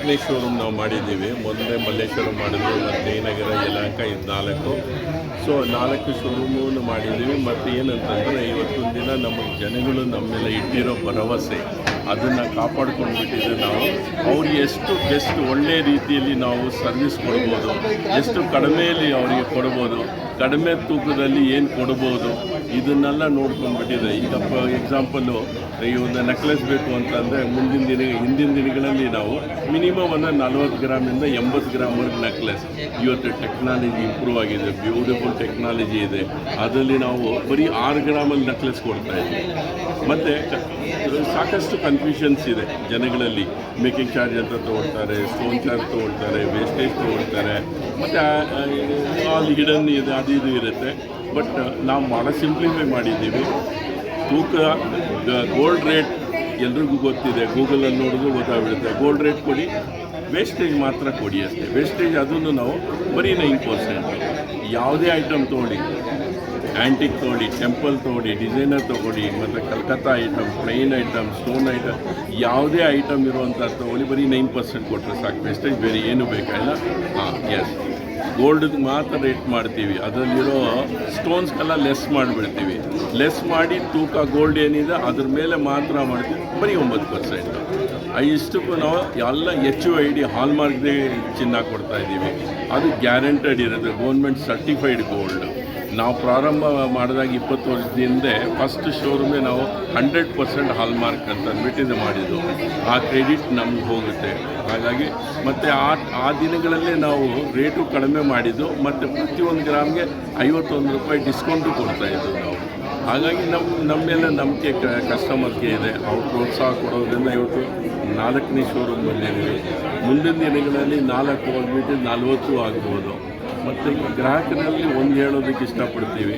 4ನೇ ಶೋರೂಮ್ ನಾವು ಮಾಡಿದ್ದೀವಿ. ಮೊದಲೇ ಮಲ್ಲೇಶ್ವರಂ ಮಾಡಿದ್ವಿ, ಮತ್ತು ಜಯನಗರ, ಯಲಹಂಕ, ಇದು 4. ಸೊ 4 ಶೋರೂಮನ್ನು ಮಾಡಿದ್ದೀವಿ. ಮತ್ತು ಏನಂತಂದರೆ ಇವತ್ತೊಂದು ದಿನ ನಮ್ಮ ಜನಗಳು ನಮ್ಮ ಮೇಲೆ ಇಟ್ಟಿರೋ ಭರವಸೆ ಅದನ್ನು ಕಾಪಾಡ್ಕೊಂಡು ಬಿಟ್ಟಿದ್ರೆ ನಾವು ಅವ್ರಿಗೆ ಎಷ್ಟು ಬೆಸ್ಟ್ ಒಳ್ಳೆಯ ರೀತಿಯಲ್ಲಿ ನಾವು ಸರ್ವಿಸ್ ಕೊಡ್ಬೋದು, ಎಷ್ಟು ಕಡಿಮೆಯಲ್ಲಿ ಅವರಿಗೆ ಕೊಡ್ಬೋದು, ಕಡಿಮೆ ತೂಕದಲ್ಲಿ ಏನು ಕೊಡ್ಬೋದು, ಇದನ್ನೆಲ್ಲ ನೋಡ್ಕೊಂಡ್ಬಿಟ್ಟಿದೆ. ಈಗ ಎಕ್ಸಾಂಪಲ್ಲು ಈ ಒಂದು ನೆಕ್ಲೆಸ್ ಬೇಕು ಅಂತಂದರೆ ಹಿಂದಿನ ದಿನಗಳಲ್ಲಿ ನಾವು ಮಿನಿಮಮ್ 40 ಗ್ರಾಮಿಂದ 80 ಗ್ರಾಮ್ವರೆಗೆ ನೆಕ್ಲೆಸ್. ಇವತ್ತು ಟೆಕ್ನಾಲಜಿ ಇಂಪ್ರೂವ್ ಆಗಿದೆ, ಬ್ಯೂಟಿಫುಲ್ ಟೆಕ್ನಾಲಜಿ ಇದೆ. ಅದರಲ್ಲಿ ನಾವು ಬರೀ 6 ಗ್ರಾಮಲ್ಲಿ ನೆಕ್ಲೆಸ್ ಕೊಡ್ತಾಯಿದ್ವಿ. ಮತ್ತು ಸಾಕಷ್ಟು ಕನ್ಫ್ಯೂಷನ್ಸ್ ಇದೆ ಜನಗಳಲ್ಲಿ. ಮೇಕಿಂಗ್ ಚಾರ್ಜ್ ಅಂತ ತೊಗೊಳ್ತಾರೆ, ಸ್ಟೋನ್ ಚಾರ್ಜ್ ತೊಗೊಳ್ತಾರೆ, ವೇಸ್ಟೇಜ್ ತೊಗೊಳ್ತಾರೆ, ಮತ್ತು ಆಲ್ ಹಿಡನ್ ಇದೆ, ಅದು ಇದು ಇರುತ್ತೆ. ಬಟ್ ನಾವು ಭಾಳ ಸಿಂಪ್ಲಿಫೈ ಮಾಡಿದ್ದೀವಿ. ತೂಕ ಗೋಲ್ಡ್ ರೇಟ್ ಎಲ್ರಿಗೂ ಗೊತ್ತಿದೆ, ಗೂಗಲಲ್ಲಿ ನೋಡಿದ್ರು ಗೊತ್ತಾಗ್ಬಿಡುತ್ತೆ. ಗೋಲ್ಡ್ ರೇಟ್ ಕೊಡಿ, ವೇಸ್ಟೇಜ್ ಮಾತ್ರ ಕೊಡಿ ಅಷ್ಟೇ. ವೇಸ್ಟೇಜ್ ಅದನ್ನು ನಾವು ಬರೀ 9%. ಯಾವುದೇ ಐಟಮ್ ತೊಗೊಳ್ಳಿ, ಆ್ಯಂಟಿಕ್ ತೊಗೊಳ್ಳಿ, ಟೆಂಪಲ್ ತೊಗೊಳ್ಳಿ, ಡಿಸೈನರ್ ತೊಗೊಳ್ಳಿ, ಮತ್ತು Calcutta item, plain item, stone item, ಯಾವುದೇ ಐಟಮ್ ಇರುವಂಥ ತೊಗೊಳ್ಳಿ, ಬರೀ 9% ಕೊಟ್ಟರೆ ಸಾಕು. ವೇಸ್ಟೇಜ್ ಬೇರೆ ಏನೂ ಬೇಕಾಗಿಲ್ಲ. ಎಸ್, ಗೋಲ್ಡ್ಗೆ ಮಾತ್ರ ರೇಟ್ ಮಾಡ್ತೀವಿ. ಅದರಲ್ಲಿರೋ ಸ್ಟೋನ್ಸ್ಗೆಲ್ಲ ಲೆಸ್ ಮಾಡಿಬಿಡ್ತೀವಿ. ಲೆಸ್ ಮಾಡಿ ತೂಕ ಗೋಲ್ಡ್ ಏನಿದೆ ಅದ್ರ ಮೇಲೆ ಮಾತ್ರ ಮಾಡ್ತೀವಿ, ಬರೀ 9%. ಇಷ್ಟಕ್ಕೂ ನಾವು ಎಲ್ಲ HUID ಹಾಲ್ಮಾರ್ಕ್ದೇ ಚಿನ್ನ ಕೊಡ್ತಾಯಿದ್ದೀವಿ. ಅದು ಗ್ಯಾರಂಟೆಡ್ ಇರುತ್ತೆ, ಗೌರ್ಮೆಂಟ್ ಸರ್ಟಿಫೈಡ್ ಗೋಲ್ಡ್. ನಾವು ಪ್ರಾರಂಭ ಮಾಡಿದಾಗ 20 ವರ್ಷದಿಂದ ಫಸ್ಟ್ ಶೋರೂಮೇ ನಾವು 100% ಹಾಲ್ಮಾರ್ಕ್ ಅಂತ ಅಂದ್ಬಿಟ್ಟಿದ್ದು ಮಾಡಿದ್ದು. ಆ ಕ್ರೆಡಿಟ್ ನಮ್ಗೆ ಹೋಗುತ್ತೆ. ಹಾಗಾಗಿ ಮತ್ತು ಆ ದಿನಗಳಲ್ಲೇ ನಾವು ರೇಟು ಕಡಿಮೆ ಮಾಡಿದ್ದು, ಮತ್ತು ಪ್ರತಿಯೊಂದು ಗ್ರಾಮ್ಗೆ 51 ರೂಪಾಯಿ ಡಿಸ್ಕೌಂಟು ಕೊಡ್ತಾಯಿದ್ದು ನಾವು. ಹಾಗಾಗಿ ನಮ್ಮ ಮೇಲೆ ನಂಬಿಕೆ ಕಸ್ಟಮರ್ಗೆ ಇದೆ. ಅವ್ರು ಪ್ರೋತ್ಸಾಹ ಕೊಡೋದ್ರಿಂದ ಇವತ್ತು 4ನೇ ಶೋರೂಮ್ ಬಂದಿದ್ದೀವಿ. ಮುಂದಿನ ದಿನಗಳಲ್ಲಿ 4 ಹೋಗ್ಬಿಟ್ಟು 40 ಆಗ್ಬೋದು. ಮತ್ತು ಗ್ರಾಹಕರಲ್ಲಿ ಒಂದು ಹೇಳೋದಕ್ಕೆ ಇಷ್ಟಪಡ್ತೀವಿ,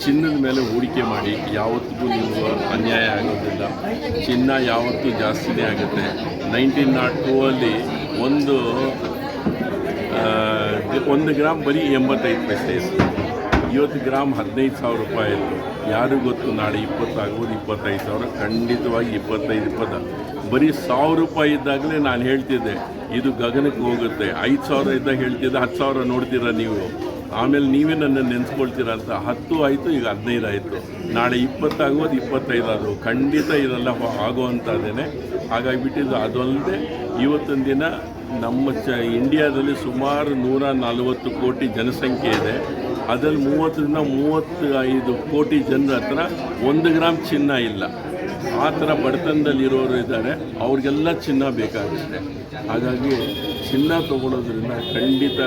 ಚಿನ್ನದ ಮೇಲೆ ಹೂಡಿಕೆ ಮಾಡಿ. ಯಾವತ್ತಿಗೂ ನೀವು ಅನ್ಯಾಯ ಆಗೋದಿಲ್ಲ. ಚಿನ್ನ ಯಾವತ್ತೂ ಜಾಸ್ತಿನೇ ಆಗುತ್ತೆ. 1902 ಒಂದು ಗ್ರಾಮ್ ಬರೀ 85 ಪೈಸೆ ಇತ್ತು. ಇವತ್ತು ಗ್ರಾಮ್ 15,000 ರೂಪಾಯಿ ಇತ್ತು. ಯಾರಿಗೂ ಗೊತ್ತು ನಾಳೆ 20 ಆಗ್ಬೋದು, 25,000, ಖಂಡಿತವಾಗಿ 25-20. ಬರೀ 1,000 ರೂಪಾಯಿ ಇದ್ದಾಗಲೇ ನಾನು ಹೇಳ್ತಿದ್ದೆ ಇದು ಗಗನಕ್ಕೆ ಹೋಗುತ್ತೆ. 5,000 ಇದ್ದಾಗ ಹೇಳ್ತಿದ್ದೆ 10,000 ನೋಡ್ತೀರಾ ನೀವು, ಆಮೇಲೆ ನೀವೇ ನನ್ನನ್ನು ನೆನೆಸ್ಕೊಳ್ತೀರ ಅಂತ. 10 ಆಯಿತು, ಈಗ 15 ಆಯಿತು, ನಾಳೆ 20 ಆಗೋದು, 25 ಆದವು. ಖಂಡಿತ ಇದೆಲ್ಲ ಆಗುವಂಥದ್ದೇನೆ. ಹಾಗಾಗಿಬಿಟ್ಟಿದ್ದು. ಅದಲ್ಲದೆ ಇವತ್ತಿನ ದಿನ ನಮ್ಮ ಇಂಡಿಯಾದಲ್ಲಿ ಸುಮಾರು 140 ಕೋಟಿ ಜನಸಂಖ್ಯೆ ಇದೆ. ಅದರಲ್ಲಿ 30-35 ಕೋಟಿ ಜನರ ಹತ್ರ 1 ಗ್ರಾಮ್ ಚಿನ್ನ ಇಲ್ಲ. ಆ ಥರ ಬಡತನದಲ್ಲಿರೋರು ಇದ್ದಾರೆ, ಅವ್ರಿಗೆಲ್ಲ ಚಿನ್ನ ಬೇಕಾಗುತ್ತೆ. ಹಾಗಾಗಿ ಚಿನ್ನ ತೊಗೊಳೋದ್ರಿಂದ ಖಂಡಿತ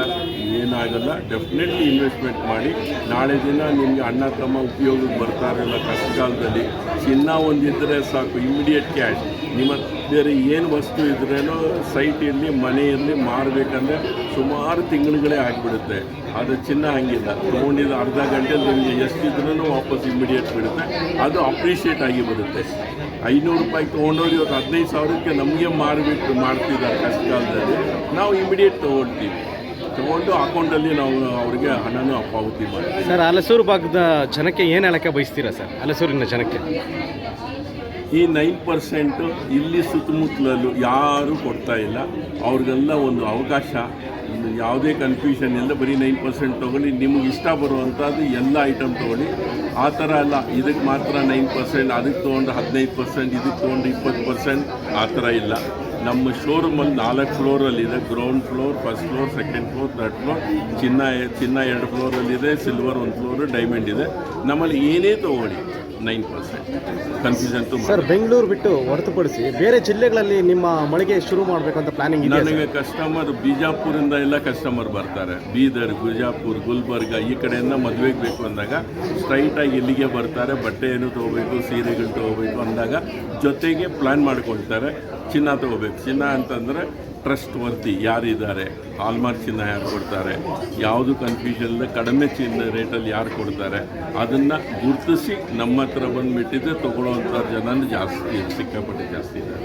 ಏನಾಗಲ್ಲ. ಡೆಫಿನೆಟ್ಲಿ ಇನ್ವೆಸ್ಟ್ಮೆಂಟ್ ಮಾಡಿ. ನಾಳೆ ದಿನ ನಿಮಗೆ ಅಣ್ಣ ತಮ್ಮ ಉಪಯೋಗಕ್ಕೆ ಬರ್ತಾರಲ್ಲ ಕಷ್ಟಕಾಲದಲ್ಲಿ, ಚಿನ್ನ ಒಂದಿದ್ದರೆ ಸಾಕು, ಇಮಿಡಿಯೇಟ್ ಕ್ಯಾಶ್. ನಿಮ್ಮ ಬೇರೆ ಏನು ವಸ್ತು ಇದ್ರೇನೋ, ಸೈಟ್ ಇರಲಿ, ಮನೆ ಇರಲಿ, ಮಾರಬೇಕಂದ್ರೆ ಸುಮಾರು ತಿಂಗಳುಗಳೇ ಆಗಿಬಿಡುತ್ತೆ. ಅದು ಚಿನ್ನ ಹಂಗಿಲ್ಲ, ತೊಗೊಂಡಿದ್ದು ಅರ್ಧ ಗಂಟೆಯಲ್ಲಿ ನಿಮಗೆ ಎಷ್ಟಿದ್ರೂ ವಾಪಸ್ ಇಮಿಡಿಯೇಟ್ ಬಿಡುತ್ತೆ. ಅದು ಅಪ್ರಿಷಿಯೇಟ್ ಆಗಿ ಬರುತ್ತೆ. 500 ರೂಪಾಯಿ ತೊಗೊಂಡೋಗಿ ಇವತ್ತು 15,000ಕ್ಕೆ ನಮಗೆ ಮಾಡ್ತಿದ್ದಾರೆ ಕಷ್ಟಕಾಲದಲ್ಲಿ. ನಾವು ಇಮಿಡಿಯೇಟ್ ತೊಗೊಂಡು ಅಕೌಂಟಲ್ಲಿ ನಾವು ಅವ್ರಿಗೆ ಹಣನೂ ಪಾವತಿ ಮಾಡ್ತೀವಿ. ಸರ್, ಹಲಸೂರು ಭಾಗದ ಜನಕ್ಕೆ ಏನು ಹೇಳೋಕ್ಕೆ ಬಯಸ್ತೀರಾ ಸರ್? ಹಲಸೂರಿನ ಜನಕ್ಕೆ ಈ 9% ಇಲ್ಲಿ ಸುತ್ತಮುತ್ತಲಲ್ಲೂ ಯಾರೂ ಕೊಡ್ತಾ ಇಲ್ಲ. ಅವ್ರಿಗೆಲ್ಲ ಒಂದು ಅವಕಾಶ, ಯಾವುದೇ ಕನ್ಫ್ಯೂಷನ್ ಇಲ್ಲ. ಬರೀ 9% ತೊಗೊಳ್ಳಿ, ನಿಮಗೆ ಇಷ್ಟ ಬರುವಂಥದ್ದು ಎಲ್ಲ ಐಟಮ್ ತೊಗೊಳ್ಳಿ. ಆ ಥರ ಅಲ್ಲ, ಇದಕ್ಕೆ ಮಾತ್ರ 9%, ಅದಕ್ಕೆ ತೊಗೊಂಡು 15%, ಇದಕ್ಕೆ ತೊಗೊಂಡು 20%, ಆ ಥರ ಇಲ್ಲ. ನಮ್ಮ ಶೋರೂಮಲ್ಲಿ 4 ಫ್ಲೋರಲ್ಲಿದೆ. Ground floor, first floor, second floor, third floor. ಚಿನ್ನ 2 ಫ್ಲೋರಲ್ಲಿದೆ, ಸಿಲ್ವರ್ 1 ಫ್ಲೋರು, ಡೈಮಂಡ್ ಇದೆ. ನಮ್ಮಲ್ಲಿ ಏನೇ ತೊಗೊಳ್ಳಿ 9%. ಕನ್ಫ್ಯೂಷನ್ ಸರ್, ಬೆಂಗಳೂರು ಬಿಟ್ಟು ಹೊರತುಪಡಿಸಿ ಬೇರೆ ಜಿಲ್ಲೆಗಳಲ್ಲಿ ನಿಮ್ಮ ಮಳಿಗೆ ಶುರು ಮಾಡಬೇಕಂತ ಪ್ಲಾನಿಂಗ್ ಇದೆ? ನನಗೆ ಕಸ್ಟಮರ್ ಬಿಜಾಪುರಿಂದ ಎಲ್ಲ ಕಸ್ಟಮರ್ ಬರ್ತಾರೆ. ಬೀದರ್, ಬಿಜಾಪುರ್, ಗುಲ್ಬರ್ಗ ಈ ಕಡೆಯಿಂದ ಮದುವೆಗೆ ಬೇಕು ಅಂದಾಗ ಸ್ಟ್ರೈಟಾಗಿ ಇಲ್ಲಿಗೆ ಬರ್ತಾರೆ. ಬಟ್ಟೆ ಏನು ತೊಗೋಬೇಕು, ಸೀರೆಗಳು ತೊಗೋಬೇಕು ಅಂದಾಗ ಜೊತೆಗೆ ಪ್ಲ್ಯಾನ್ ಮಾಡ್ಕೊಳ್ತಾರೆ. ಚಿನ್ನ ತೊಗೋಬೇಕು. ಚಿನ್ನ ಅಂತಂದರೆ ಟ್ರಸ್ಟ್ ವರ್ತಿ ಯಾರಿದ್ದಾರೆ, ಹಾಲ್ಮಾರ್ಕ್ ಚಿನ್ನ ಯಾರು ಕೊಡ್ತಾರೆ, ಯಾವುದು ಕನ್ಫ್ಯೂಷನ್ ಇಲ್ಲ, ಕಡಿಮೆ ಚಿನ್ನ ರೇಟಲ್ಲಿ ಯಾರು ಕೊಡ್ತಾರೆ, ಅದನ್ನು ಗುರುತಿಸಿ ನಮ್ಮ ಹತ್ರ ಬಂದುಬಿಟ್ಟಿದ್ರೆ ತೊಗೊಳ್ಳೋವಂಥ ಜನ ಜಾಸ್ತಿ, ಸಿಕ್ಕಾಪಟ್ಟೆ ಜಾಸ್ತಿ ಇದೆ.